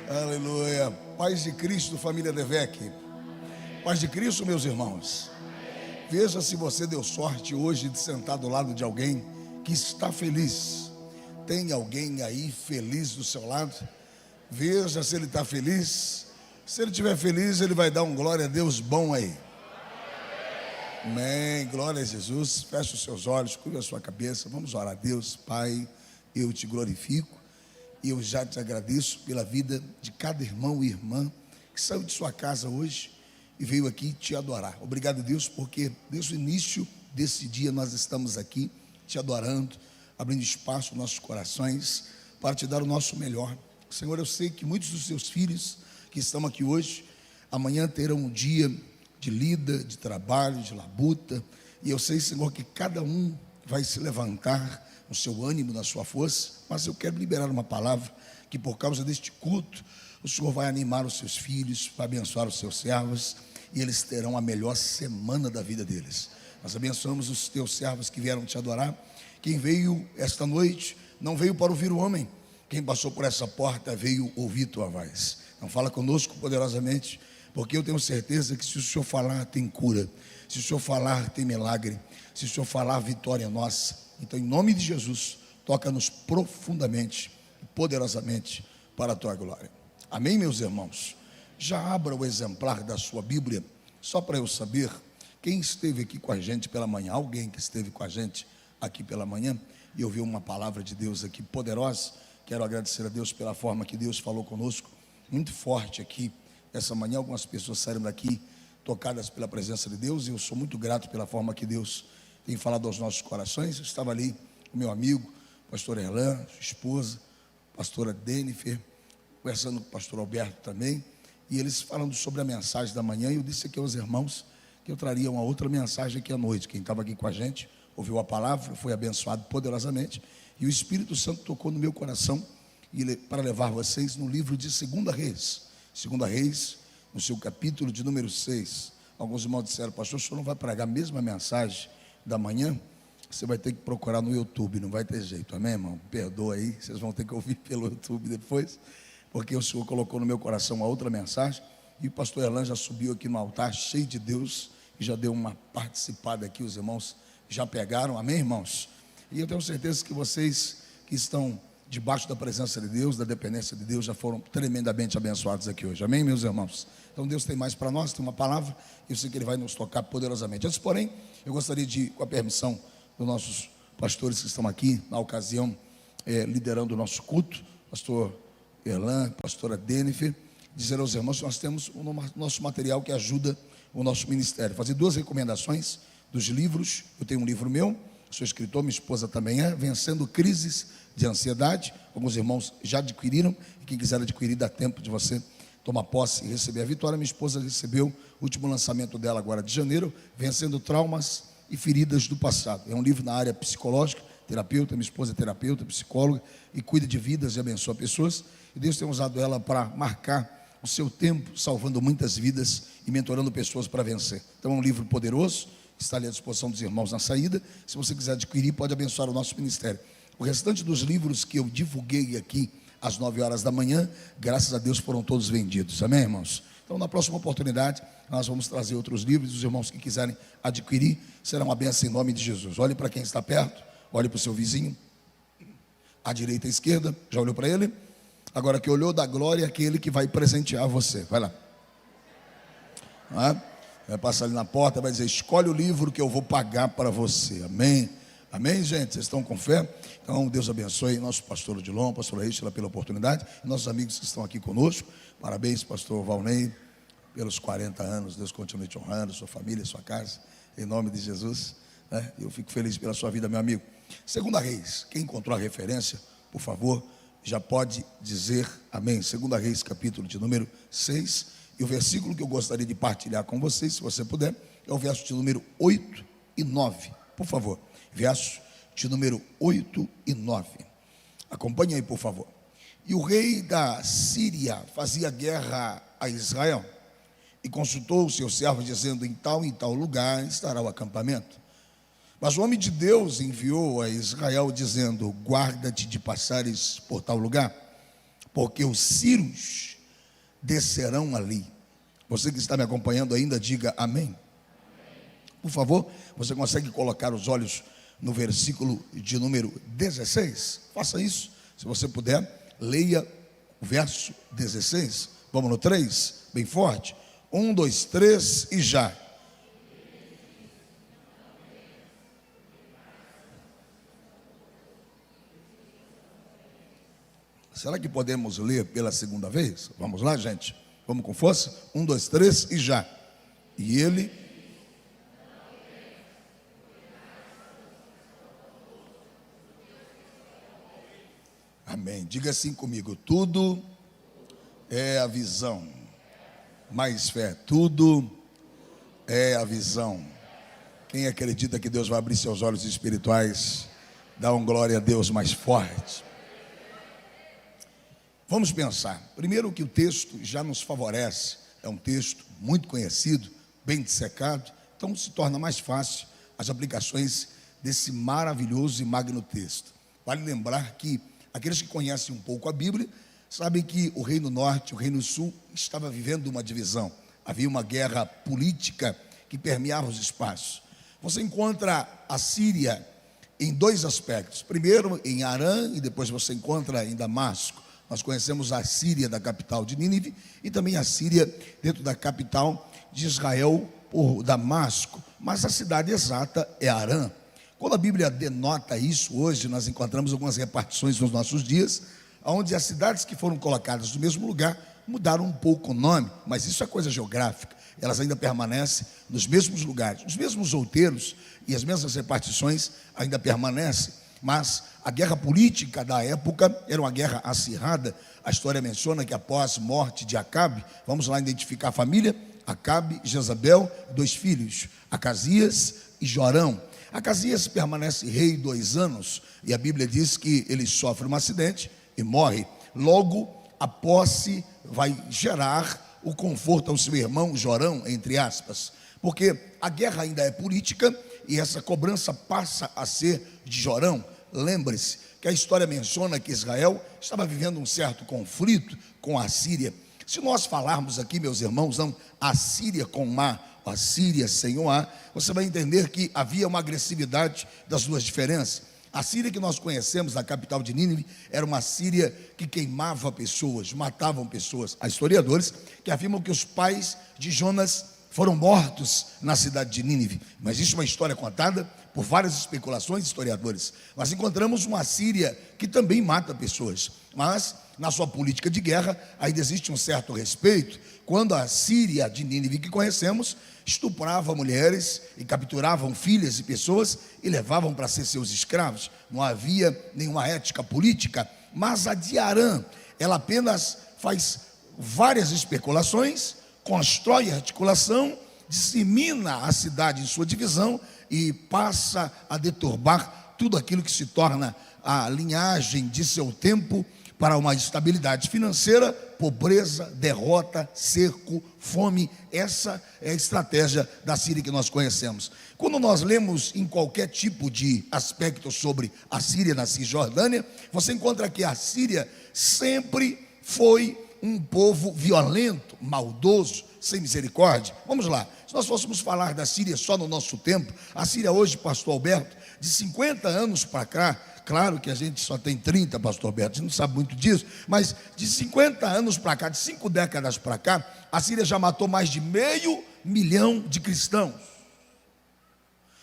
Aleluia. Paz de Cristo, família Devec. Paz de Cristo, meus irmãos. Veja se você deu sorte hoje de sentar do lado de alguém que está feliz. Tem alguém aí feliz do seu lado? Veja se ele está feliz. Se ele estiver feliz, ele vai dar um glória a Deus bom aí. Amém, glória a Jesus. Feche os seus olhos, curva a sua cabeça. Vamos orar a Deus. Pai, eu te glorifico e eu já te agradeço pela vida de cada irmão e irmã que saiu de sua casa hoje e veio aqui te adorar. Obrigado, Deus, porque desde o início desse dia nós estamos aqui te adorando, abrindo espaço nos nossos corações para te dar o nosso melhor. Senhor, eu sei que muitos dos seus filhos que estão aqui hoje, amanhã terão um dia de lida, de trabalho, de labuta, e eu sei, Senhor, que cada um vai se levantar no seu ânimo, na sua força, mas eu quero liberar uma palavra que por causa deste culto, o Senhor vai animar os seus filhos, vai abençoar os seus servos, e eles terão a melhor semana da vida deles. Nós abençoamos os teus servos que vieram te adorar. Quem veio esta noite, não veio para ouvir o homem, quem passou por essa porta veio ouvir tua voz. Então fala conosco poderosamente, porque eu tenho certeza que se o Senhor falar, tem cura. Se o Senhor falar, tem milagre. Se o Senhor falar, vitória é nossa. Então, em nome de Jesus, toca-nos profundamente e poderosamente para a tua glória. Amém, meus irmãos? Já abra o exemplar da sua Bíblia, só para eu saber quem esteve aqui com a gente pela manhã. Alguém que esteve com a gente aqui pela manhã e ouviu uma palavra de Deus aqui poderosa. Quero agradecer a Deus pela forma que Deus falou conosco, muito forte aqui essa manhã. Algumas pessoas saíram daqui tocadas pela presença de Deus, e eu sou muito grato pela forma que Deus tem falado aos nossos corações. Eu estava ali com meu amigo, pastor Erlan, sua esposa, pastora Denifer, conversando com o pastor Alberto também, e eles falando sobre a mensagem da manhã, e eu disse aqui aos irmãos que eu traria uma outra mensagem aqui à noite. Quem estava aqui com a gente, ouviu a palavra, foi abençoado poderosamente, e o Espírito Santo tocou no meu coração para levar vocês no livro de 2 Reis. 2 Reis, no seu capítulo de número 6. Alguns irmãos disseram: pastor, o senhor não vai pregar a mesma mensagem da manhã? Você vai ter que procurar no YouTube, não vai ter jeito, amém, irmão? Perdoa aí, vocês vão ter que ouvir pelo YouTube depois, porque o Senhor colocou no meu coração uma outra mensagem, e o pastor Erlan já subiu aqui no altar, cheio de Deus, e já deu uma participada aqui, os irmãos já pegaram, amém, irmãos? E eu tenho certeza que vocês que estão debaixo da presença de Deus, da dependência de Deus, já foram tremendamente abençoados aqui hoje, amém, meus irmãos? Então Deus tem mais para nós, tem uma palavra, e eu sei que Ele vai nos tocar poderosamente. Antes, porém, eu gostaria de, com a permissão dos nossos pastores que estão aqui, na ocasião, liderando o nosso culto, pastor Erlan, pastora Denifer, dizer aos irmãos que nós temos o nosso material que ajuda o nosso ministério. Fazer 2 recomendações dos livros. Eu tenho um livro meu, sou escritor, minha esposa também é, Vencendo Crises de Ansiedade. Alguns irmãos já adquiriram, e quem quiser adquirir, dá tempo de você tomar posse e receber a vitória. Minha esposa recebeu o último lançamento dela agora de janeiro, Vencendo Traumas e Feridas do Passado. É um livro na área psicológica, terapeuta, minha esposa é terapeuta, psicóloga, e cuida de vidas e abençoa pessoas, e Deus tem usado ela para marcar o seu tempo, salvando muitas vidas e mentorando pessoas para vencer. Então é um livro poderoso, está ali à disposição dos irmãos na saída. Se você quiser adquirir, pode abençoar o nosso ministério. O restante dos livros que eu divulguei aqui às 9 horas da manhã, graças a Deus foram todos vendidos, amém, irmãos? Então na próxima oportunidade nós vamos trazer outros livros. Os irmãos que quiserem adquirir serão uma bênção em nome de Jesus. Olhe para quem está perto, olhe para o seu vizinho, à direita e à esquerda. Já olhou para ele? Agora, que olhou, dá glória àquele que vai presentear você. Vai lá, vai passar ali na porta, vai dizer: escolhe o livro que eu vou pagar para você, amém? Amém, gente? Vocês estão com fé? Então Deus abençoe nosso pastor Odilon, pastor Reisla, pela oportunidade, e nossos amigos que estão aqui conosco. Parabéns, pastor Valnei, pelos 40 anos. Deus continue te honrando, sua família, sua casa, em nome de Jesus, né? Eu fico feliz pela sua vida, meu amigo. 2 Reis, quem encontrou a referência, por favor, já pode dizer amém. 2 Reis, capítulo de número 6, e o versículo que eu gostaria de partilhar com vocês, se você puder, é o verso de número 8 e 9, por favor. Verso de número 8 e 9. Acompanhe aí, por favor. E o rei da Síria fazia guerra a Israel, e consultou os seus servos, dizendo: em tal e tal lugar estará o acampamento. Mas o homem de Deus enviou a Israel, dizendo: guarda-te de passares por tal lugar, porque os sírios descerão ali. Você que está me acompanhando ainda, diga amém. Por favor, você consegue colocar os olhos no versículo de número 16? Faça isso, se você puder. Leia o verso 16. Vamos no 3, bem forte. 1, 2, 3 e já. Será que podemos ler pela segunda vez? Vamos lá, gente. Vamos com força? 1, 2, 3 e já. E ele... Amém. Diga assim comigo: tudo é a visão. Mais fé. Tudo é a visão. Quem acredita que Deus vai abrir seus olhos espirituais, dá um glória a Deus mais forte. Vamos pensar. Primeiro que o texto já nos favorece. É um texto muito conhecido, bem dissecado. Então se torna mais fácil as aplicações desse maravilhoso e magno texto. Vale lembrar que aqueles que conhecem um pouco a Bíblia sabem que o Reino Norte e o Reino Sul estava vivendo uma divisão. Havia uma guerra política que permeava os espaços. Você encontra a Síria em dois aspectos. Primeiro em Arã e depois você encontra em Damasco. Nós conhecemos a Síria da capital de Nínive e também a Síria dentro da capital de Israel, por Damasco. Mas a cidade exata é Arã. Quando a Bíblia denota isso, hoje nós encontramos algumas repartições nos nossos dias, onde as cidades que foram colocadas no mesmo lugar mudaram um pouco o nome, mas isso é coisa geográfica. Elas ainda permanecem nos mesmos lugares, os mesmos outeiros e as mesmas repartições ainda permanecem. Mas a guerra política da época era uma guerra acirrada. A história menciona que após a morte de Acabe, vamos lá identificar a família: Acabe, Jezabel, 2 filhos, Acasias e Jorão. Acasias permanece rei 2 anos e a Bíblia diz que ele sofre um acidente e morre. Logo, a posse vai gerar o conforto ao seu irmão Jorão, entre aspas, porque a guerra ainda é política e essa cobrança passa a ser de Jorão. Lembre-se que a história menciona que Israel estava vivendo um certo conflito com a Síria. Se nós falarmos aqui, meus irmãos, não a Síria com A, a Síria sem o A, você vai entender que havia uma agressividade das duas diferenças. A Síria que nós conhecemos, na capital de Nínive, era uma Síria que queimava pessoas, matavam pessoas. Há historiadores que afirmam que os pais de Jonas foram mortos na cidade de Nínive, mas isso é uma história contada por várias especulações de historiadores. Nós encontramos uma Síria que também mata pessoas, mas na sua política de guerra ainda existe um certo respeito, quando a Síria de Nínive que conhecemos estuprava mulheres e capturavam filhas e pessoas e levavam para ser seus escravos. Não havia nenhuma ética política. Mas a de Arã, ela apenas faz várias especulações, constrói articulação, dissemina a cidade em sua divisão e passa a deturbar tudo aquilo que se torna a linhagem de seu tempo para uma estabilidade financeira, pobreza, derrota, cerco, fome. Essa é a estratégia da Síria que nós conhecemos. Quando nós lemos em qualquer tipo de aspecto sobre a Síria na Cisjordânia, você encontra que a Síria sempre foi um povo violento, maldoso, sem misericórdia. Vamos lá, se nós fôssemos falar da Síria só no nosso tempo, a Síria hoje, pastor Alberto, de 50 anos para cá, claro que a gente só tem 30, pastor Alberto, a gente não sabe muito disso, mas de 50 anos para cá, de 5 décadas para cá, a Síria já matou mais de 500 mil de cristãos.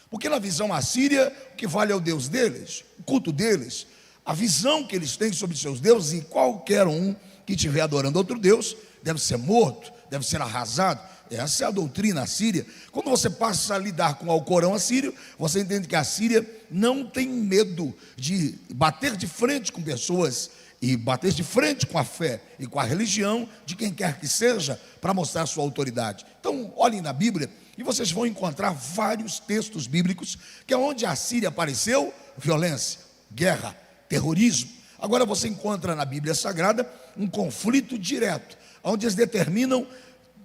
Porque na visão assíria, o que vale é o Deus deles, o culto deles, a visão que eles têm sobre seus deuses, e qualquer um que estiver adorando outro Deus deve ser morto, deve ser arrasado. Essa é a doutrina assíria. Quando você passa a lidar com o Alcorão assírio, você entende que a Síria não tem medo de bater de frente com pessoas e bater de frente com a fé e com a religião de quem quer que seja, para mostrar sua autoridade. Então, olhem na Bíblia e vocês vão encontrar vários textos bíblicos que é onde a Síria apareceu: violência, guerra, terrorismo. Agora você encontra na Bíblia Sagrada um conflito direto, onde eles determinam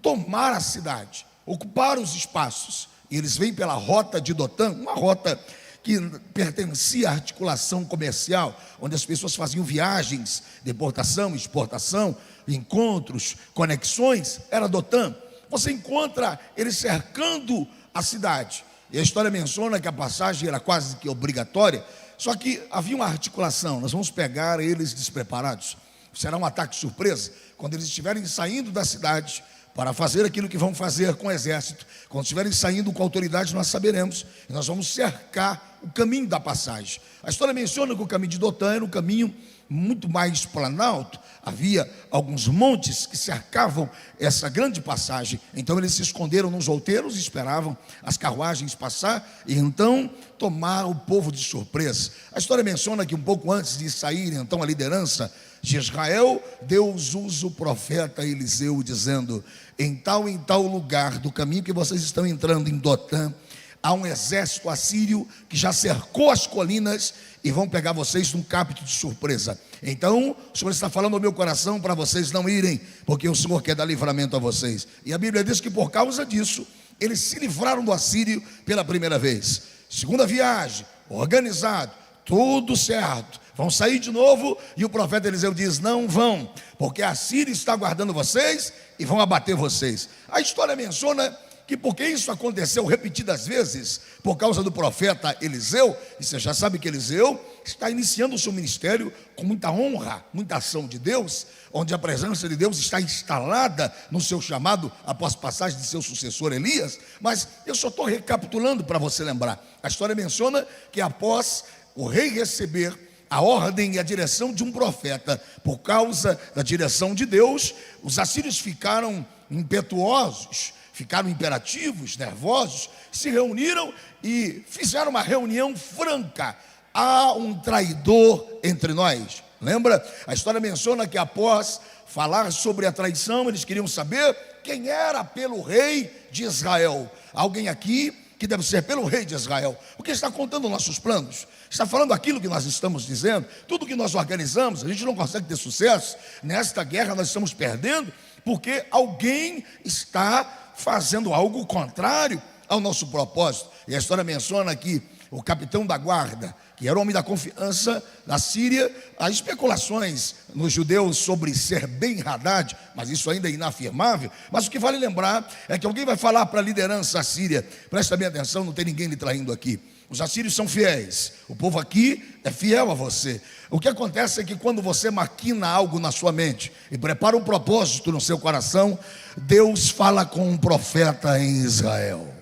tomar a cidade, ocupar os espaços, e eles vêm pela rota de Dotã, uma rota que pertencia à articulação comercial, onde as pessoas faziam viagens de importação, exportação, encontros, conexões, era Dotã. Você encontra ele cercando a cidade. E a história menciona que a passagem era quase que obrigatória, só que havia uma articulação. Nós vamos pegar eles despreparados. Será um ataque surpresa quando eles estiverem saindo da cidade para fazer aquilo que vão fazer com o exército. Quando estiverem saindo com autoridade, nós saberemos. E nós vamos cercar o caminho da passagem. A história menciona que o caminho de Dotã era um caminho muito mais planalto. Havia alguns montes que cercavam essa grande passagem. Então eles se esconderam nos outeiros e esperavam as carruagens passar e então tomar o povo de surpresa. A história menciona que um pouco antes de sair então a liderança de Israel, Deus usa o profeta Eliseu dizendo: em tal lugar do caminho que vocês estão entrando, em Dotã, há um exército assírio que já cercou as colinas e vão pegar vocês num capto de surpresa. Então o Senhor está falando ao meu coração para vocês não irem, porque o Senhor quer dar livramento a vocês. E a Bíblia diz que por causa disso eles se livraram do assírio pela primeira vez. Segunda viagem, organizado, tudo certo, vão sair de novo. E o profeta Eliseu diz: não vão, porque a Síria está aguardando vocês e vão abater vocês. A história menciona que porque isso aconteceu repetidas vezes, por causa do profeta Eliseu, e você já sabe que Eliseu está iniciando o seu ministério com muita honra, muita ação de Deus, onde a presença de Deus está instalada no seu chamado, após passagem de seu sucessor Elias. Mas eu só estou recapitulando para você lembrar. A história menciona que após o rei receber a ordem e a direção de um profeta, por causa da direção de Deus, os assírios ficaram impetuosos, ficaram imperativos, nervosos, se reuniram e fizeram uma reunião franca. Há um traidor entre nós. Lembra? A história menciona que após falar sobre a traição, eles queriam saber quem era pelo rei de Israel. Alguém aqui que deve ser pelo rei de Israel, porque está contando nossos planos, está falando aquilo que nós estamos dizendo, tudo que nós organizamos. A gente não consegue ter sucesso nesta guerra, nós estamos perdendo, porque alguém está fazendo algo contrário ao nosso propósito. E a história menciona que o capitão da guarda, que era o homem da confiança da Síria, há especulações nos judeus sobre ser Ben-Hadad, mas isso ainda é inafirmável. Mas o que vale lembrar é que alguém vai falar para a liderança assíria: presta bem atenção, não tem ninguém lhe traindo aqui. Os assírios são fiéis, o povo aqui é fiel a você. O que acontece é que quando você maquina algo na sua mente e prepara um propósito no seu coração, Deus fala com um profeta em Israel.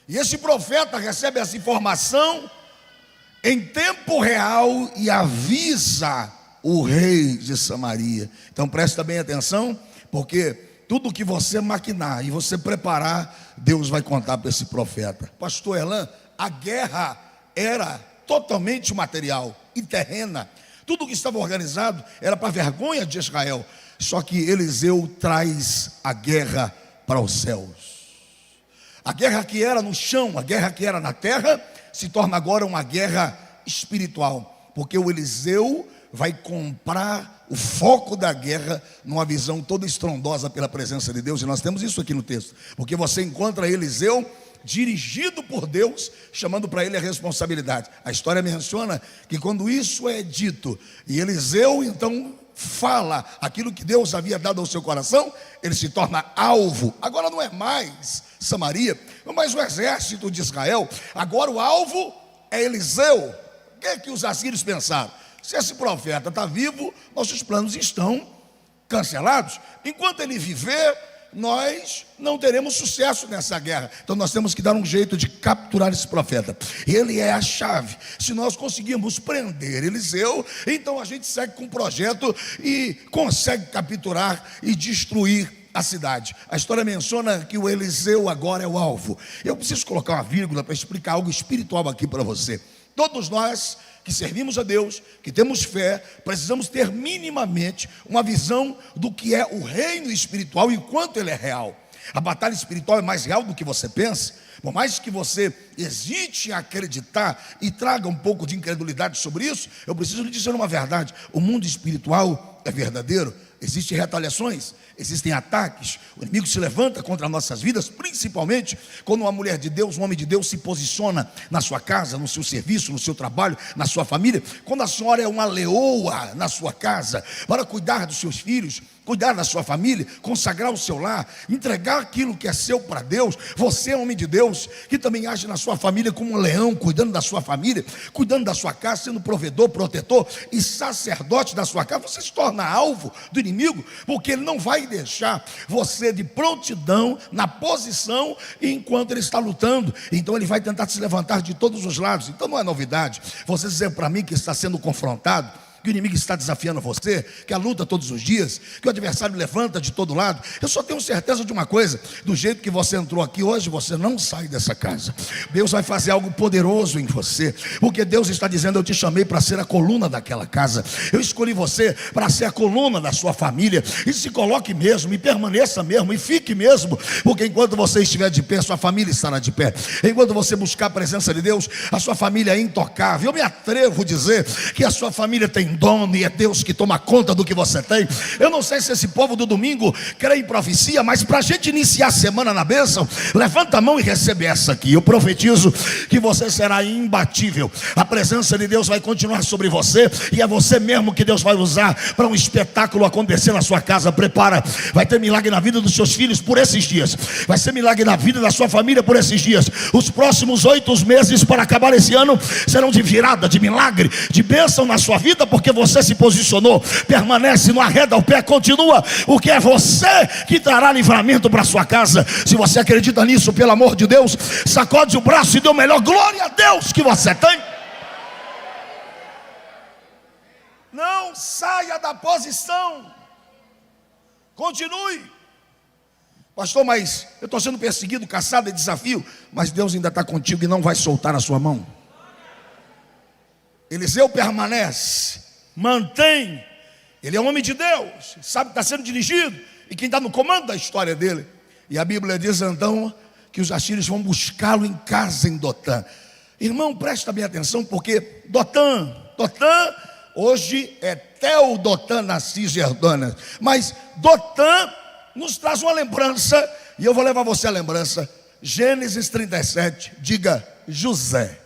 E esse profeta recebe essa informação em tempo real e avisa o rei de Samaria. Então presta bem atenção, porque tudo que você maquinar e você preparar, Deus vai contar para esse profeta. Pastor Erlan, a guerra era totalmente material e terrena. Tudo que estava organizado era para a vergonha de Israel. Só que Eliseu traz a guerra para os céus. A guerra que era no chão, a guerra que era na terra, se torna agora uma guerra espiritual. Porque o Eliseu vai comprar o foco da guerra numa visão toda estrondosa pela presença de Deus. E nós temos isso aqui no texto. Porque você encontra Eliseu dirigido por Deus, chamando para ele a responsabilidade. A história menciona que quando isso é dito, e Eliseu então fala aquilo que Deus havia dado ao seu coração, ele se torna alvo. Agora não é mais Samaria, não é mais o exército de Israel. Agora o alvo é Eliseu. O que é que os assírios pensaram? Se esse profeta está vivo, nossos planos estão cancelados. Enquanto ele viver, nós não teremos sucesso nessa guerra. Então nós temos que dar um jeito de capturar esse profeta. Ele é a chave. Se nós conseguirmos prender Eliseu, então a gente segue com o projeto e consegue capturar e destruir a cidade. A história menciona que o Eliseu agora é o alvo. Eu preciso colocar uma vírgula para explicar algo espiritual aqui para você. Todos nós que servimos a Deus, que temos fé, precisamos ter minimamente uma visão do que é o reino espiritual enquanto ele é real. A batalha espiritual é mais real do que você pensa. Por mais que você hesite em acreditar e traga um pouco de incredulidade sobre isso, eu preciso lhe dizer uma verdade: o mundo espiritual é verdadeiro. existem retaliações, existem ataques. O inimigo se levanta contra nossas vidas, principalmente quando uma mulher de Deus, um homem de Deus se posiciona na sua casa, no seu serviço, no seu trabalho, na sua família. Quando a senhora é uma leoa na sua casa, para cuidar dos seus filhos, cuidar da sua família, consagrar o seu lar, entregar aquilo que é seu para Deus. Você é homem de Deus, que também age na sua família como um leão, cuidando da sua família, cuidando da sua casa, sendo provedor, protetor e sacerdote da sua casa. Você se torna alvo do inimigo, porque ele não vai deixar você de prontidão, na posição, enquanto ele está lutando. Então ele vai tentar se levantar de todos os lados. Então não é novidade você dizer para mim que está sendo confrontado, que o inimigo está desafiando você, que a luta todos os dias, que o adversário levanta de todo lado. Eu só tenho certeza de uma coisa: do jeito que você entrou aqui hoje, você não sai dessa casa. Deus vai fazer algo poderoso em você, porque Deus está dizendo: eu te chamei para ser a coluna daquela casa, eu escolhi você para ser a coluna da sua família. E se coloque mesmo, e permaneça mesmo, e fique mesmo, porque enquanto você estiver de pé, sua família estará de pé. Enquanto você buscar a presença de Deus, a sua família é intocável. Eu me atrevo a dizer que a sua família tem dono, e é Deus que toma conta do que você tem. Eu não sei se esse povo do domingo crê em profecia, mas para a gente iniciar a semana na bênção, levanta a mão e recebe essa aqui. Eu profetizo que você será imbatível. A presença de Deus vai continuar sobre você, e é você mesmo que Deus vai usar para um espetáculo acontecer na sua casa. Prepara, vai ter milagre na vida dos seus filhos por esses dias, vai ser milagre na vida da sua família por esses dias. Os próximos 8 meses para acabar esse ano serão de virada, de milagre, de bênção na sua vida, porque você se posicionou. Permanece, não arreda o pé, continua, o que é você que trará livramento para sua casa. Se você acredita nisso, pelo amor de Deus, sacode o braço e dê o melhor glória a Deus que você tem. Não saia da posição, continue. Pastor, mas eu estou sendo perseguido, caçado, é desafio. Mas Deus ainda está contigo e não vai soltar a sua mão. Eliseu permanece, mantém. Ele é um homem de Deus, sabe que está sendo dirigido, e quem está no comando da história dele. E a Bíblia diz então que os assírios vão buscá-lo em casa em Dotã. Irmão, presta bem atenção, porque Dotã hoje é Tel-Dotã na Cisjordânia, mas Dotã nos traz uma lembrança, e eu vou levar você à lembrança. Gênesis 37, diga José.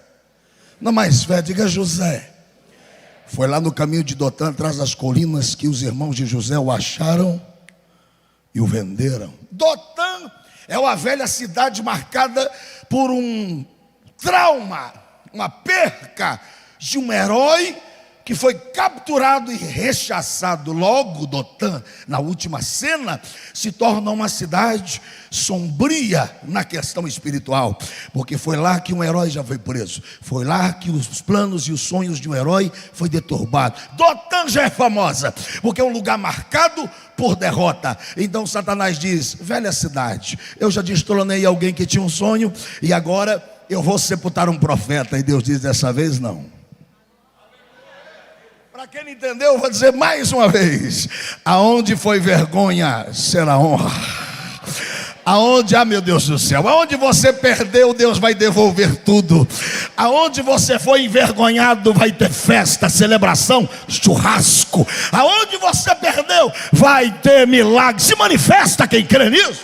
Não mais fé, diga José. Foi lá no caminho de Dotã, atrás das colinas, que os irmãos de José o acharam e o venderam. Dotã é uma velha cidade marcada por um trauma, uma perca de um herói que foi capturado e rechaçado. Logo, Dotã, na última cena, se torna uma cidade sombria na questão espiritual, porque foi lá que um herói já foi preso, foi lá que os planos e os sonhos de um herói foi deturbado. Dotã já é famosa, porque é um lugar marcado por derrota. Então Satanás diz: velha cidade, eu já destronei alguém que tinha um sonho, e agora eu vou sepultar um profeta. E Deus diz: dessa vez não. Para quem não entendeu, eu vou dizer mais uma vez: aonde foi vergonha, será honra. Aonde, meu Deus do céu, aonde você perdeu, Deus vai devolver tudo. Aonde você foi envergonhado, vai ter festa, celebração, churrasco. Aonde você perdeu, vai ter milagre. Se manifesta quem crê nisso.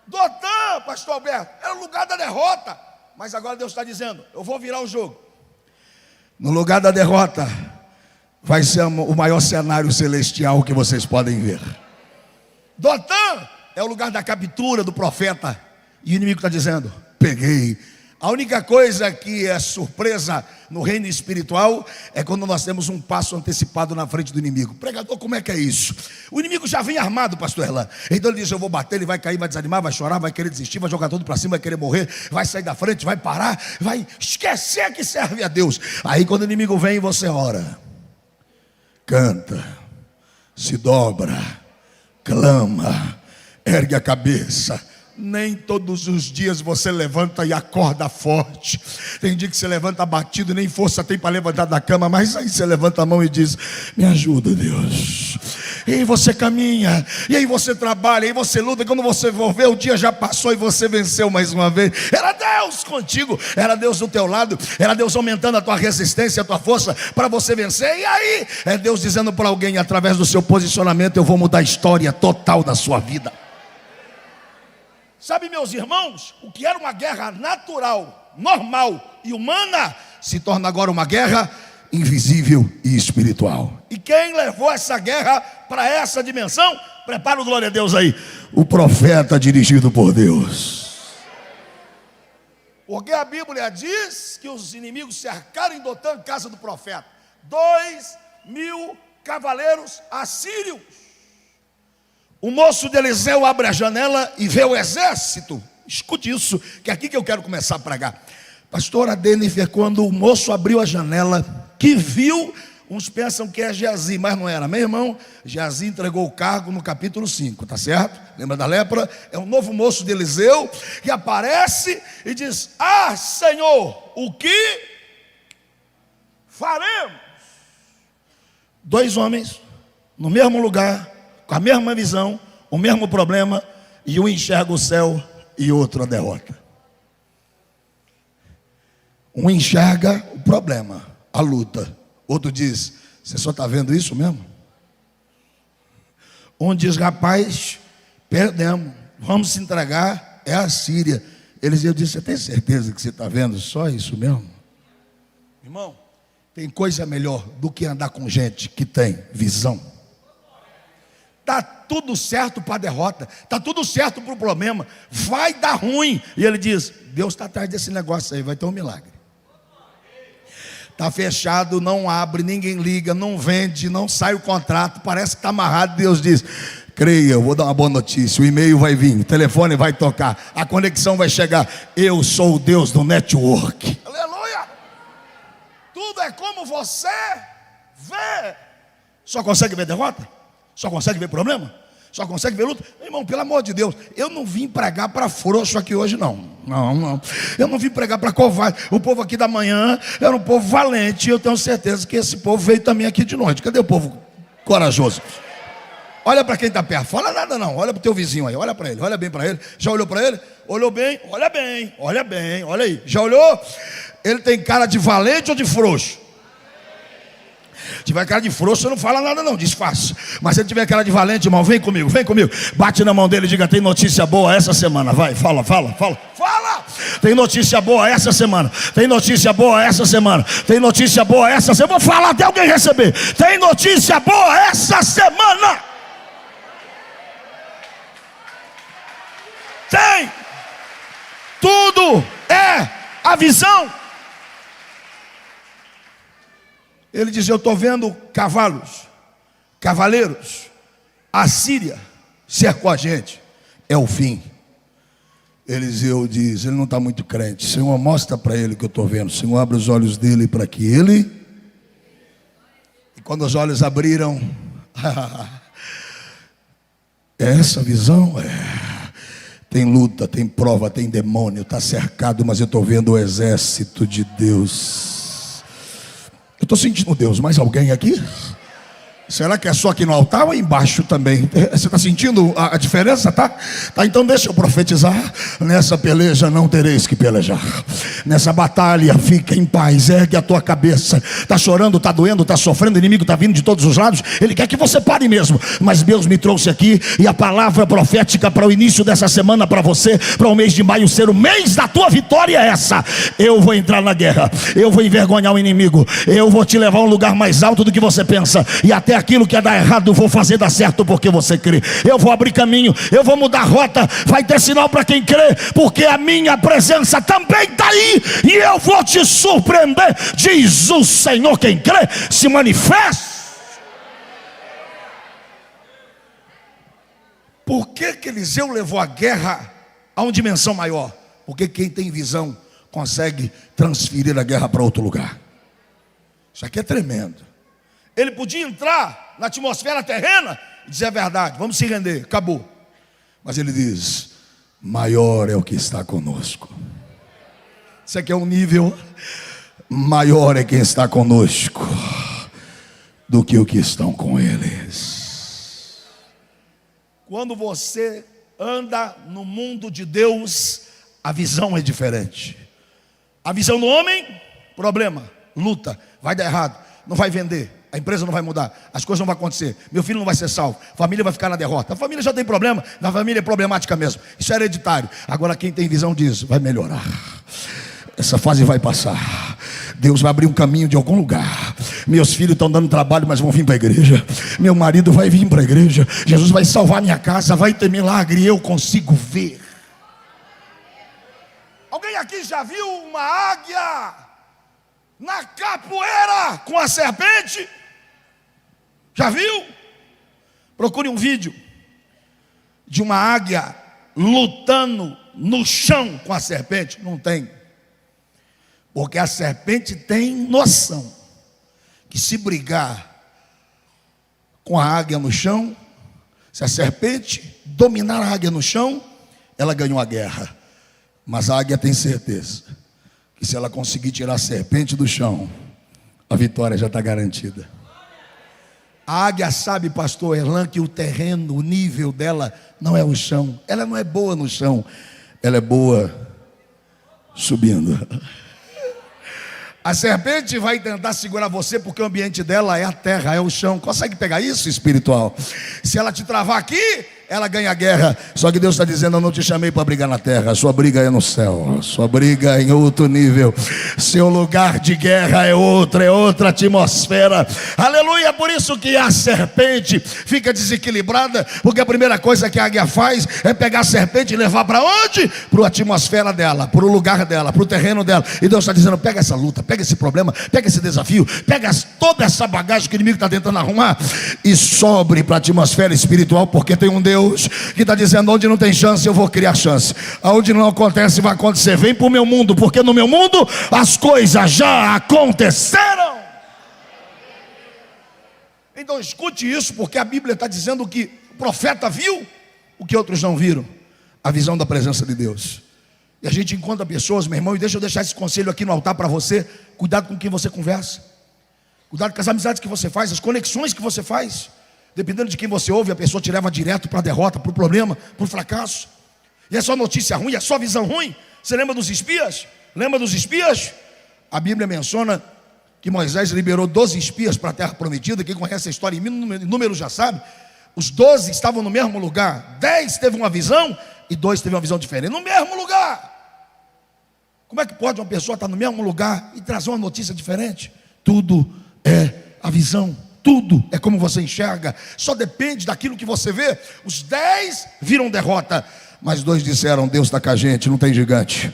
Dotã, pastor Alberto, era o lugar da derrota, mas agora Deus está dizendo: eu vou virar o jogo. No lugar da derrota, vai ser o maior cenário celestial que vocês podem ver. Dotã é o lugar da captura do profeta, e o inimigo está dizendo: peguei. A única coisa que é surpresa no reino espiritual é quando nós temos um passo antecipado na frente do inimigo. Pregador, como é que é isso? O inimigo já vem armado, pastor Erlan. Então ele diz: eu vou bater, ele vai cair, vai desanimar, vai chorar, vai querer desistir, vai jogar tudo para cima, vai querer morrer, vai sair da frente, vai parar, vai esquecer que serve a Deus. Aí quando o inimigo vem, você ora, canta, se dobra, clama, ergue a cabeça. Nem todos os dias você levanta e acorda forte. Tem dia que você levanta abatido, nem força tem para levantar da cama, mas aí você levanta a mão e diz: me ajuda, Deus. E aí você caminha, e aí você trabalha, e aí você luta, e quando você for ver, o dia já passou e você venceu mais uma vez. Era Deus contigo, era Deus do teu lado, era Deus aumentando a tua resistência, a tua força para você vencer. E aí é Deus dizendo para alguém, através do seu posicionamento, eu vou mudar a história total da sua vida. Sabe, meus irmãos, o que era uma guerra natural, normal e humana, se torna agora uma guerra invisível e espiritual. E quem levou essa guerra para essa dimensão? Prepara o glória a Deus aí. O profeta dirigido por Deus. Porque a Bíblia diz que os inimigos cercaram em Dotã, casa do profeta, 2.000 cavaleiros assírios. O moço de Eliseu abre a janela e vê o exército. Escute isso, que é aqui que eu quero começar a pregar. Pastora Denifer, quando o moço abriu a janela, que viu, uns pensam que é Geazi, mas não era. Meu irmão, Geazi entregou o cargo no capítulo 5, tá certo? Lembra da lepra? É um novo moço de Eliseu que aparece e diz: ah, Senhor, o que faremos? Dois homens no mesmo lugar, com a mesma visão, o mesmo problema, e um enxerga o céu e outro a derrota. Um enxerga o problema, a luta. Outro diz: você só está vendo isso mesmo? Um diz: rapaz, perdemos, vamos se entregar, é a Síria. Eliseu disse: você tem certeza que você está vendo só isso mesmo? Irmão, tem coisa melhor do que andar com gente que tem visão. Está tudo certo para a derrota, está tudo certo para o problema, vai dar ruim. E ele diz: Deus está atrás desse negócio aí, vai ter um milagre. Está fechado, não abre, ninguém liga, não vende, não sai o contrato, parece que está amarrado. Deus diz: creia, eu vou dar uma boa notícia, o e-mail vai vir, o telefone vai tocar, a conexão vai chegar. Eu sou o Deus do network. Aleluia! Tudo é como você vê. Só consegue ver derrota? Só consegue ver problema? Só consegue ver luta? Irmão, pelo amor de Deus, eu não vim pregar para frouxo aqui hoje, não. Não. Eu não vim pregar para covarde. O povo aqui da manhã era um povo valente. E eu tenho certeza que esse povo veio também aqui de noite. Cadê o povo corajoso? Olha para quem está perto. Fala nada não. Olha para o teu vizinho aí. Olha para ele. Olha bem para ele. Já olhou para ele? Olhou bem? Olha bem. Olha bem. Olha aí. Já olhou? Ele tem cara de valente ou de frouxo? Se tiver cara de frouxo, você não fala nada não, disfarça. Mas se ele tiver cara de valente, irmão, vem comigo. Bate na mão dele e diga: tem notícia boa essa semana. Vai, fala. Tem notícia boa essa semana. Tem notícia boa essa semana. Tem notícia boa essa semana. Vou falar até alguém receber. Tem notícia boa essa semana. Tem. Tudo é a visão. Ele diz: eu estou vendo cavaleiros, a Síria cercou a gente, é o fim. Eliseu diz: ele não está muito crente. Senhor, mostra para ele o que eu estou vendo. Senhor, abre os olhos dele para que ele... E quando os olhos abriram, é essa visão? Tem luta, tem prova, tem demônio, está cercado, mas eu estou vendo o exército de Deus. Eu estou sentindo Deus. Mais alguém aqui? Será que é só aqui no altar ou embaixo também? Você está sentindo a diferença, tá? Então deixa eu profetizar. Nessa peleja não tereis que pelejar. Nessa batalha fica em paz, ergue a tua cabeça. Está chorando, está doendo, está sofrendo, o inimigo está vindo de todos os lados. Ele quer que você pare mesmo. Mas Deus me trouxe aqui, e a palavra profética para o início dessa semana para você, para o mês de maio ser o mês da tua vitória é essa. Eu vou entrar na guerra, eu vou envergonhar o inimigo, eu vou te levar a um lugar mais alto do que você pensa, e até aquilo que ia dar errado, eu vou fazer dar certo porque você crê. Eu vou abrir caminho, eu vou mudar rota, vai ter sinal para quem crê, porque a minha presença também está aí, e eu vou te surpreender, diz o Senhor. Quem crê, se manifesta. Por que Eliseu levou a guerra a uma dimensão maior? Porque quem tem visão consegue transferir a guerra para outro lugar. Isso aqui é tremendo. Ele podia entrar na atmosfera terrena e dizer a verdade: vamos se render, acabou. Mas ele diz: maior é o que está conosco. Isso aqui é um nível maior, é quem está conosco do que o que estão com eles. Quando você anda no mundo de Deus, a visão é diferente. A visão do homem, problema, luta, vai dar errado, não vai vender, a empresa não vai mudar, as coisas não vão acontecer, meu filho não vai ser salvo, a família vai ficar na derrota. A família já tem problema, na família é problemática mesmo, isso é hereditário. Agora quem tem visão diz, vai melhorar, essa fase vai passar, Deus vai abrir um caminho de algum lugar. Meus filhos estão dando trabalho, mas vão vir para a igreja. Meu marido vai vir para a igreja. Jesus vai salvar minha casa, vai ter milagre, eu consigo ver. Alguém aqui já viu uma águia na capoeira com a serpente? Já viu? Procure um vídeo de uma águia lutando no chão com a serpente. Não tem. Porque a serpente tem noção que se brigar com a águia no chão, se a serpente dominar a águia no chão, ela ganhou a guerra. Mas a águia tem certeza que se ela conseguir tirar a serpente do chão, a vitória já está garantida. A águia sabe, pastor Erlan, que o terreno, o nível dela não é o chão. Ela não é boa no chão, ela é boa subindo. A serpente vai tentar segurar você porque o ambiente dela é a terra, é o chão. Consegue pegar isso, espiritual? Se ela te travar aqui, ela ganha a guerra. Só que Deus está dizendo, eu não te chamei para brigar na terra, sua briga é no céu, sua briga é em outro nível, seu lugar de guerra é outra atmosfera. Aleluia. Por isso que a serpente fica desequilibrada, porque a primeira coisa que a águia faz é pegar a serpente e levar para onde? Para a atmosfera dela, para o lugar dela, para o terreno dela. E Deus está dizendo, pega essa luta, pega esse problema, pega esse desafio, pega toda essa bagagem que o inimigo está tentando arrumar e sobre para a atmosfera espiritual, porque tem um Deus que está dizendo, onde não tem chance eu vou criar chance, aonde não acontece vai acontecer. Vem para o meu mundo, porque no meu mundo as coisas já aconteceram. Então escute isso, porque a Bíblia está dizendo que o profeta viu o que outros não viram, a visão da presença de Deus. E a gente encontra pessoas, meu irmão, e deixa eu deixar esse conselho aqui no altar para você. Cuidado com quem você conversa, cuidado com as amizades que você faz, as conexões que você faz. Dependendo de quem você ouve, a pessoa te leva direto para a derrota, para o problema, para o fracasso. E é só notícia ruim, é só visão ruim. Você lembra dos espias? Lembra dos espias? A Bíblia menciona que Moisés liberou 12 espias para a terra prometida. Quem conhece a história em número já sabe. Os 12 estavam no mesmo lugar. 10 teve uma visão e 2 teve uma visão diferente. No mesmo lugar. Como é que pode uma pessoa estar no mesmo lugar e trazer uma notícia diferente? Tudo é a visão. Tudo é como você enxerga, só depende daquilo que você vê. Os 10 viram derrota, mas 2 disseram, Deus está com a gente, não tem gigante,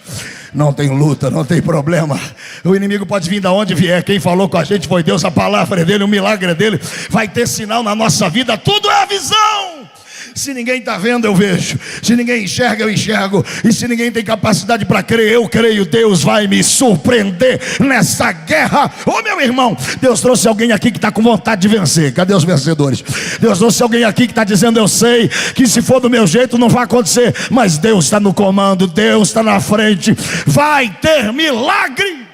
não tem luta, não tem problema. O inimigo pode vir de onde vier, quem falou com a gente foi Deus, a palavra é dele, o milagre é dele. Vai ter sinal na nossa vida, tudo é a visão. Se ninguém está vendo, eu vejo. Se ninguém enxerga, eu enxergo. E se ninguém tem capacidade para crer, eu creio. Deus vai me surpreender nessa guerra. Ô meu irmão, Deus trouxe alguém aqui que está com vontade de vencer. Cadê os vencedores? Deus trouxe alguém aqui que está dizendo, eu sei que se for do meu jeito não vai acontecer, mas Deus está no comando, Deus está na frente. Vai ter milagre.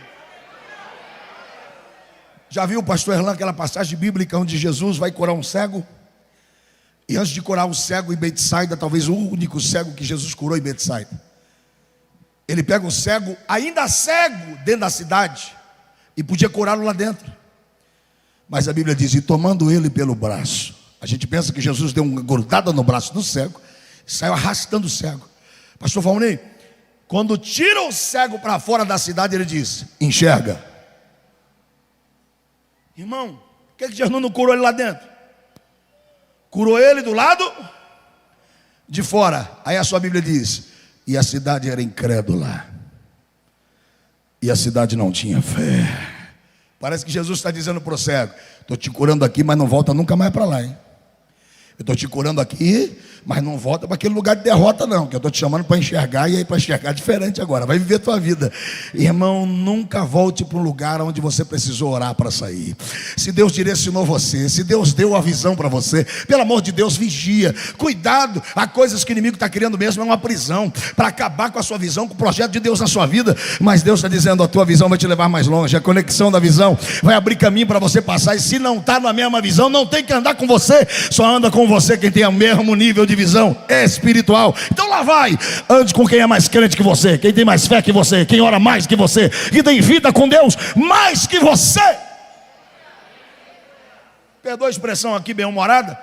Já viu, pastor Erlan, aquela passagem bíblica onde Jesus vai curar um cego? E antes de curar o cego em Betsaida, talvez o único cego que Jesus curou em Betsaida, ele pega o cego, ainda cego, dentro da cidade, e podia curá-lo lá dentro. Mas a Bíblia diz, e tomando ele pelo braço. A gente pensa que Jesus deu uma grudada no braço do cego, e saiu arrastando o cego. Pastor Valnei, quando tira o cego para fora da cidade, ele diz, enxerga. Irmão, por que Jesus não curou ele lá dentro? Curou ele do lado de fora. Aí a sua Bíblia diz, e a cidade era incrédula, e a cidade não tinha fé. Parece que Jesus está dizendo para o cego, estou te curando aqui, mas não volta nunca mais para lá, hein? Eu estou te curando aqui, mas não volta para aquele lugar de derrota não, que eu estou te chamando para enxergar, e aí para enxergar diferente agora, vai viver a tua vida. Irmão, nunca volte para um lugar onde você precisou orar para sair. Se Deus direcionou você, se Deus deu a visão para você, pelo amor de Deus, vigia, cuidado. Há coisas que o inimigo está criando mesmo, é uma prisão, para acabar com a sua visão, com o projeto de Deus na sua vida. Mas Deus está dizendo, a tua visão vai te levar mais longe, a conexão da visão vai abrir caminho para você passar. E se não está na mesma visão, não tem que andar com você, só anda com você quem tem o mesmo nível de visão espiritual. Então lá vai, ande com quem é mais crente que você, quem tem mais fé que você, quem ora mais que você, que tem vida com Deus mais que você. Perdoa a expressão aqui bem-humorada.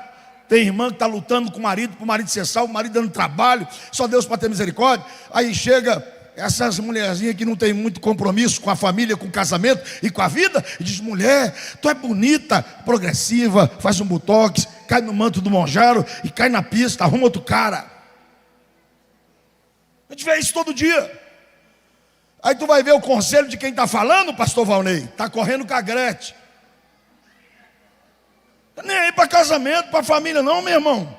Tem irmã que está lutando com o marido, para o marido ser salvo, o marido dando trabalho, só Deus para ter misericórdia. Aí chega essas mulherzinhas que não tem muito compromisso com a família, com o casamento e com a vida, e diz: mulher, tu é bonita, progressiva, faz um botox, cai no manto do monjaro e cai na pista, arruma outro cara. A gente vê isso todo dia. Aí tu vai ver o conselho de quem está falando, pastor Valnei, está correndo com a Gretchen. Nem aí para casamento, para família não, meu irmão.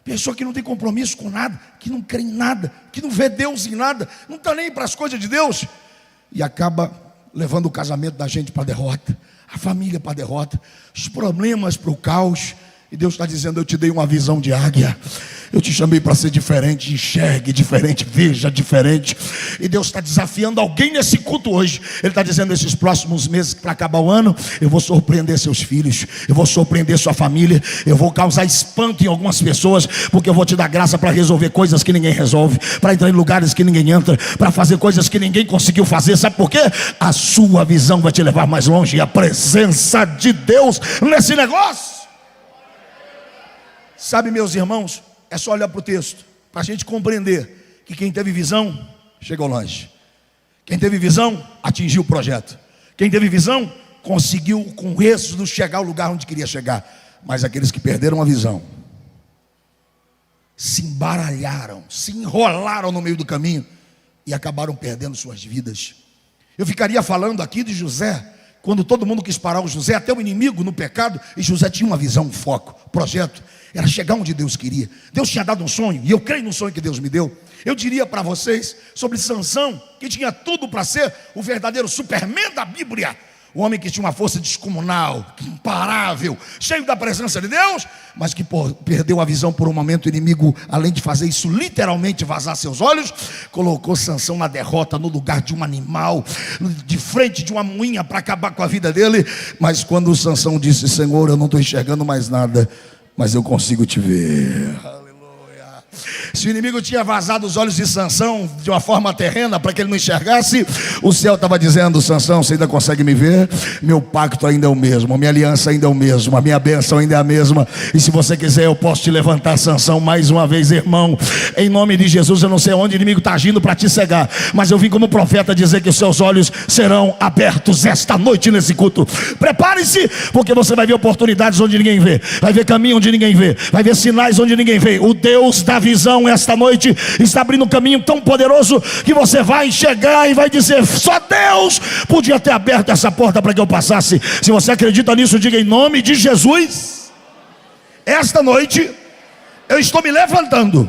Pessoa que não tem compromisso com nada, que não crê em nada, que não vê Deus em nada, não está nem para as coisas de Deus, e acaba levando o casamento da gente para a derrota, a família para a derrota, os problemas para o caos. E Deus está dizendo: eu te dei uma visão de águia, eu te chamei para ser diferente, enxergue diferente, veja diferente. E Deus está desafiando alguém nesse culto hoje. Ele está dizendo: esses próximos meses para acabar o ano, eu vou surpreender seus filhos, eu vou surpreender sua família, eu vou causar espanto em algumas pessoas, porque eu vou te dar graça para resolver coisas que ninguém resolve, para entrar em lugares que ninguém entra, para fazer coisas que ninguém conseguiu fazer. Sabe por quê? A sua visão vai te levar mais longe, e a presença de Deus nesse negócio. Sabe, meus irmãos, é só olhar para o texto, para a gente compreender que quem teve visão, chegou longe. Quem teve visão, atingiu o projeto. Quem teve visão, conseguiu com êxito chegar ao lugar onde queria chegar. Mas aqueles que perderam a visão, se embaralharam, se enrolaram no meio do caminho e acabaram perdendo suas vidas. Eu ficaria falando aqui de José, quando todo mundo quis parar o José, até o inimigo no pecado, e José tinha uma visão, um foco, projeto, era chegar onde Deus queria. Deus tinha dado um sonho, e eu creio no sonho que Deus me deu. Eu diria para vocês sobre Sansão, que tinha tudo para ser o verdadeiro Superman da Bíblia, o homem que tinha uma força descomunal, imparável, cheio da presença de Deus, mas que perdeu a visão por um momento. O inimigo, além de fazer isso, literalmente vazar seus olhos, colocou Sansão na derrota, no lugar de um animal, de frente de uma moinha para acabar com a vida dele. Mas quando Sansão disse: Senhor, eu não estou enxergando mais nada, mas eu consigo te ver. Se o inimigo tinha vazado os olhos de Sansão de uma forma terrena para que ele não enxergasse, o céu estava dizendo: Sansão, você ainda consegue me ver? Meu pacto ainda é o mesmo, a minha aliança ainda é o mesmo, a minha bênção ainda é a mesma. E se você quiser, eu posso te levantar, Sansão, mais uma vez, irmão. Em nome de Jesus, eu não sei onde o inimigo está agindo para te cegar, mas eu vim como profeta dizer que os seus olhos serão abertos esta noite nesse culto. Prepare-se, porque você vai ver oportunidades onde ninguém vê, vai ver caminho onde ninguém vê, vai ver sinais onde ninguém vê. O Deus da visão esta noite está abrindo um caminho tão poderoso que você vai chegar e vai dizer: só Deus podia ter aberto essa porta para que eu passasse. Se você acredita nisso, diga: em nome de Jesus. Esta noite eu estou me levantando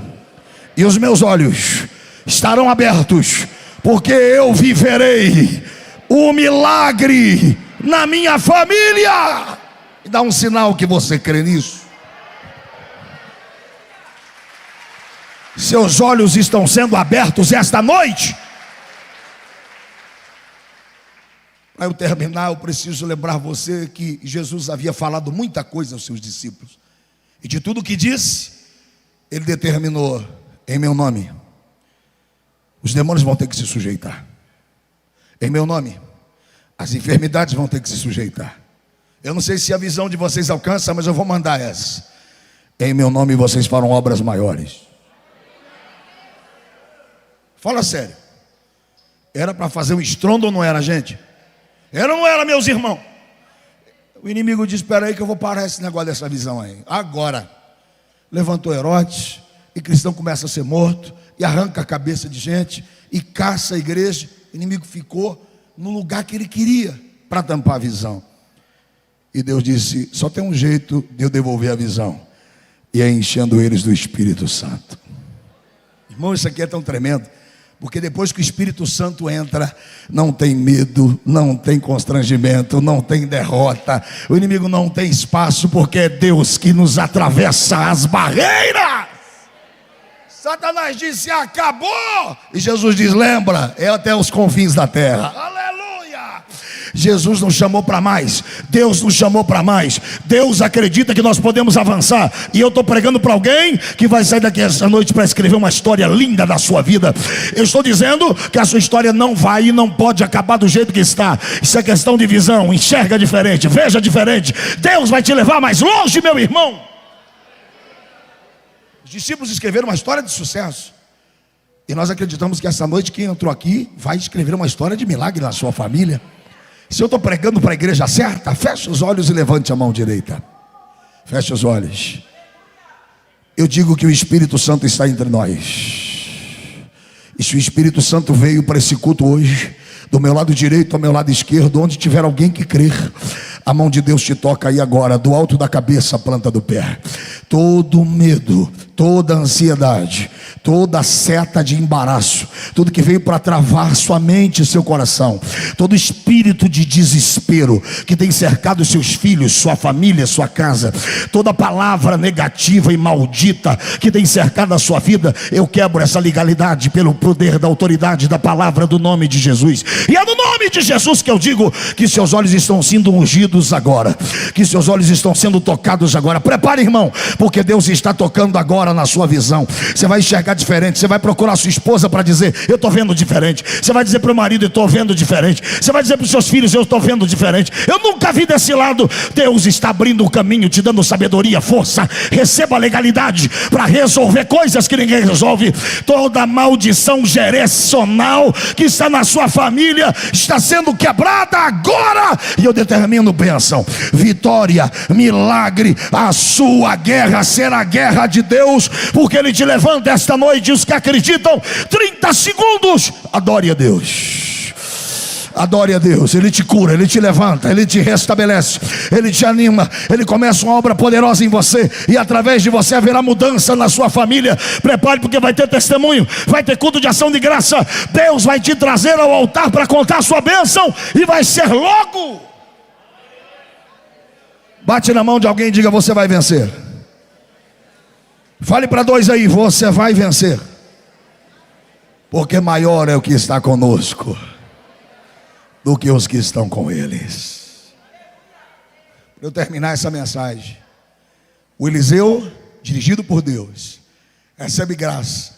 e os meus olhos estarão abertos, porque eu viverei o milagre na minha família. Dá um sinal que você crê nisso. Seus olhos estão sendo abertos esta noite. Para eu terminar, eu preciso lembrar você que Jesus havia falado muita coisa aos seus discípulos, e de tudo que disse, ele determinou: em meu nome, os demônios vão ter que se sujeitar. Em meu nome, as enfermidades vão ter que se sujeitar. Eu não sei se a visão de vocês alcança, mas eu vou mandar essa: em meu nome vocês farão obras maiores. Fala sério. Era para fazer um estrondo ou não era, gente? Era ou não era, meus irmãos? O inimigo disse: espera aí que eu vou parar esse negócio dessa visão aí. Agora, levantou Herodes, e cristão começa a ser morto, e arranca a cabeça de gente, e caça a igreja. O inimigo ficou no lugar que ele queria para tampar a visão. E Deus disse: só tem um jeito de eu devolver a visão, e é enchendo eles do Espírito Santo. Irmão, isso aqui é tão tremendo, porque depois que o Espírito Santo entra, não tem medo, não tem constrangimento, não tem derrota. O inimigo não tem espaço, porque é Deus que nos atravessa as barreiras. Satanás disse: acabou. E Jesus diz: lembra, é até os confins da terra. Aleluia. Jesus nos chamou para mais, Deus nos chamou para mais. Deus acredita que nós podemos avançar. E eu estou pregando para alguém que vai sair daqui essa noite para escrever uma história linda da sua vida. Eu estou dizendo que a sua história não vai e não pode acabar do jeito que está. Isso é questão de visão. Enxerga diferente, veja diferente. Deus vai te levar mais longe, meu irmão. Os discípulos escreveram uma história de sucesso. E nós acreditamos que essa noite quem entrou aqui vai escrever uma história de milagre na sua família. Se eu estou pregando para a igreja certa, feche os olhos e levante a mão direita. Feche os olhos. Eu digo que o Espírito Santo está entre nós. E se o Espírito Santo veio para esse culto hoje, do meu lado direito ao meu lado esquerdo, onde tiver alguém que crer, a mão de Deus te toca aí agora, do alto da cabeça à planta do pé. Todo medo, toda ansiedade, toda seta de embaraço, tudo que veio para travar sua mente e seu coração, todo espírito de desespero que tem cercado seus filhos, sua família, sua casa, toda palavra negativa e maldita que tem cercado a sua vida, eu quebro essa legalidade pelo poder da autoridade da palavra do nome de Jesus. E é no nome de Jesus que eu digo que seus olhos estão sendo ungidos agora, que seus olhos estão sendo tocados agora. Prepare, irmão, porque Deus está tocando agora na sua visão. Você vai enxergar diferente. Você vai procurar sua esposa para dizer: eu estou vendo diferente. Você vai dizer para o marido: eu estou vendo diferente. Você vai dizer para os seus filhos: eu estou vendo diferente. Eu nunca vi desse lado. Deus está abrindo um caminho, te dando sabedoria, força. Receba a legalidade para resolver coisas que ninguém resolve. Toda maldição geracional que está na sua família está sendo quebrada agora. E eu determino bênção, vitória, milagre. A sua guerra será a guerra de Deus, porque Ele te levanta esta noite. Os que acreditam, 30 segundos, adore a Deus. Adore a Deus. Ele te cura, Ele te levanta, Ele te restabelece, Ele te anima, Ele começa uma obra poderosa em você, e através de você haverá mudança na sua família. Prepare, porque vai ter testemunho, vai ter culto de ação de graça. Deus vai te trazer ao altar para contar a sua bênção, e vai ser logo. Bate na mão de alguém e diga: você vai vencer. Fale para dois aí: você vai vencer, porque maior é o que está conosco do que os que estão com eles. Para eu terminar essa mensagem, o Eliseu, dirigido por Deus, recebe graça.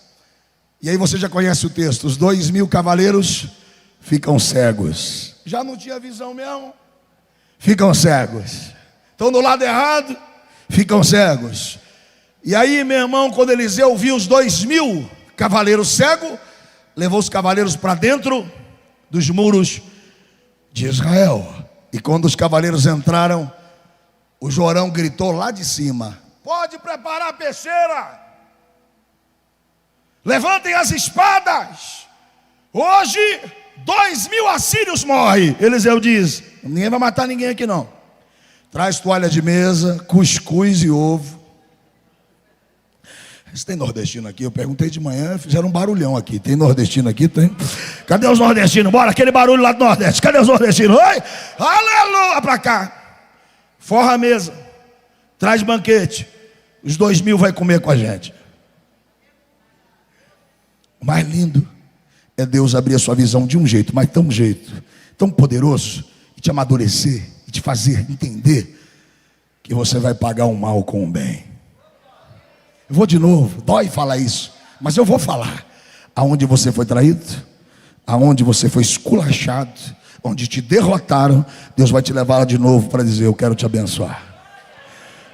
E aí você já conhece o texto: os 2.000 cavaleiros ficam cegos. Já não tinha visão mesmo? Ficam cegos. Estão do lado errado, ficam cegos. E aí, meu irmão, quando Eliseu viu os 2.000 cavaleiros cegos, levou os cavaleiros para dentro dos muros de Israel. E quando os cavaleiros entraram, o Jorão gritou lá de cima: pode preparar a peixeira, levantem as espadas, hoje 2.000 assírios morrem. Eliseu diz: ninguém vai matar ninguém aqui não. Traz toalha de mesa, cuscuz e ovo. Se tem nordestino aqui? Eu perguntei de manhã, fizeram um barulhão aqui. Tem nordestino aqui? Tem. Cadê os nordestinos? Bora, aquele barulho lá do Nordeste. Cadê os nordestinos? Oi! Aleluia! Pra cá. Forra a mesa. Traz banquete. Os 2.000 vai comer com a gente. O mais lindo é Deus abrir a sua visão de um jeito, mas tão jeito, tão poderoso, e te amadurecer, e te fazer entender que você vai pagar um mal com um bem. Eu vou de novo, dói falar isso, mas eu vou falar. Aonde você foi traído, aonde você foi esculachado, onde te derrotaram, Deus vai te levar de novo para dizer: eu quero te abençoar.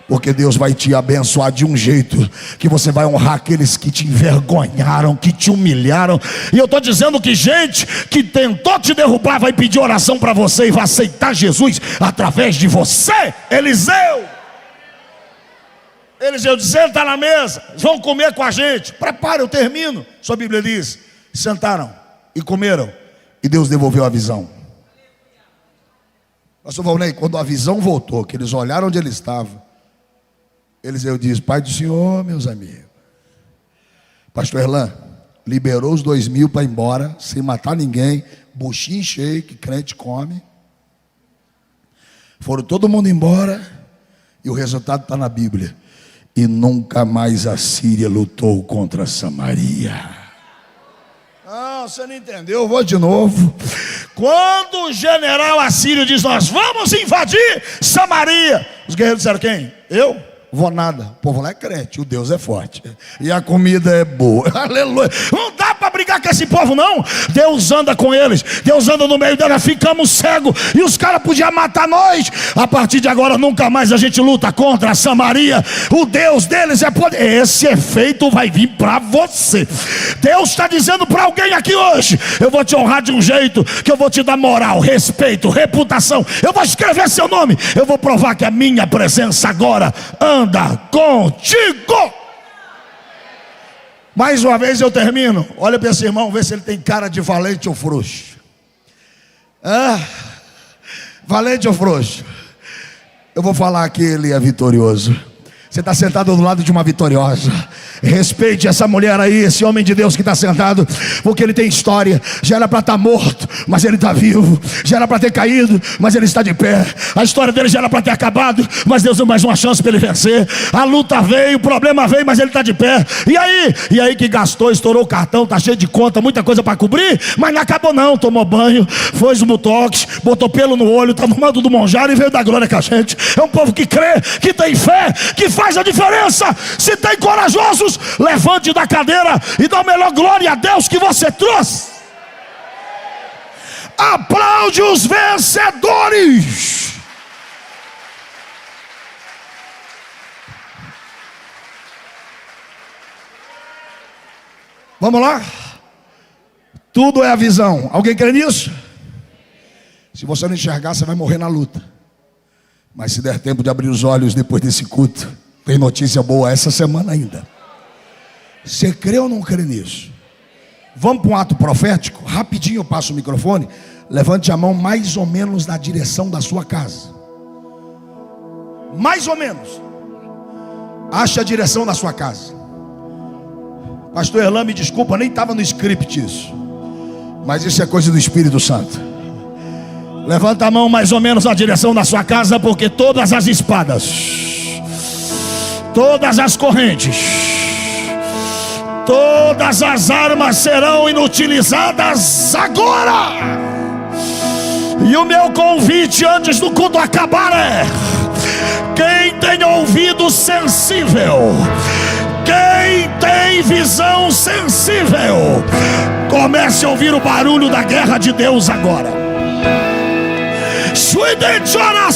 Porque Deus vai te abençoar de um jeito que você vai honrar aqueles que te envergonharam, que te humilharam. E eu estou dizendo que gente que tentou te derrubar vai pedir oração para você e vai aceitar Jesus através de você. Eliseu senta na mesa, vão comer com a gente. Prepara, eu termino. Sua Bíblia diz: sentaram e comeram, e Deus devolveu a visão. Pastor Valnei, quando a visão voltou, que eles olharam onde ele estava, Eliseu diz: Pai do Senhor, meus amigos. Pastor Erlan liberou os 2.000 para ir embora, sem matar ninguém, buchinho cheio, que crente come. Foram todo mundo embora, e o resultado está na Bíblia. E nunca mais a Síria lutou contra Samaria. Não, você não entendeu, eu vou de novo. Quando o general assírio diz: nós vamos invadir Samaria, os guerreiros disseram: quem? Eu? Vou nada. O povo lá é crente, o Deus é forte e a comida é boa. Aleluia. Não dá para brigar com esse povo, não. Deus anda com eles, Deus anda no meio deles. Ficamos cegos e os caras podiam matar nós. A partir de agora nunca mais a gente luta contra a Samaria. O Deus deles é poder. Esse efeito vai vir para você. Deus está dizendo para alguém aqui hoje: eu vou te honrar de um jeito que eu vou te dar moral, respeito, reputação. Eu vou escrever seu nome. Eu vou provar que a minha presença agora anda contigo. Mais uma vez eu termino. Olha para esse irmão, vê se ele tem cara de valente ou frouxo. Valente ou frouxo? Eu vou falar que ele é vitorioso. Você está sentado do lado de uma vitoriosa. Respeite essa mulher aí, esse homem de Deus que está sentado, porque ele tem história. Já era para estar morto, mas ele está vivo. Já era para ter caído, mas ele está de pé. A história dele já era para ter acabado, mas Deus deu mais uma chance para ele vencer. A luta veio, o problema veio, mas ele está de pé. E aí que gastou, estourou o cartão, está cheio de conta, muita coisa para cobrir, mas não acabou não. Tomou banho, foi no botox, botou pelo no olho, está no mando do Monjaro e veio dar glória com a gente. É um povo que crê, que tem fé, que faz a diferença. Se tem corajosos, levante da cadeira e dá a melhor glória a Deus que você trouxe. Aplaude os vencedores. Vamos lá? Tudo é a visão. Alguém crê nisso? Se você não enxergar, você vai morrer na luta. Mas se der tempo de abrir os olhos depois desse culto, tem notícia boa essa semana ainda. Você crê ou não crê nisso? Vamos para um ato profético? Rapidinho eu passo o microfone. Levante a mão mais ou menos na direção da sua casa. Mais ou menos. Ache a direção da sua casa. Pastor Erlan, me desculpa, nem estava no script isso. Mas isso é coisa do Espírito Santo. Levanta a mão mais ou menos na direção da sua casa, porque todas as espadas, todas as correntes, todas as armas serão inutilizadas agora. E o meu convite antes do culto acabar é: quem tem ouvido sensível, quem tem visão sensível, comece a ouvir o barulho da guerra de Deus agora.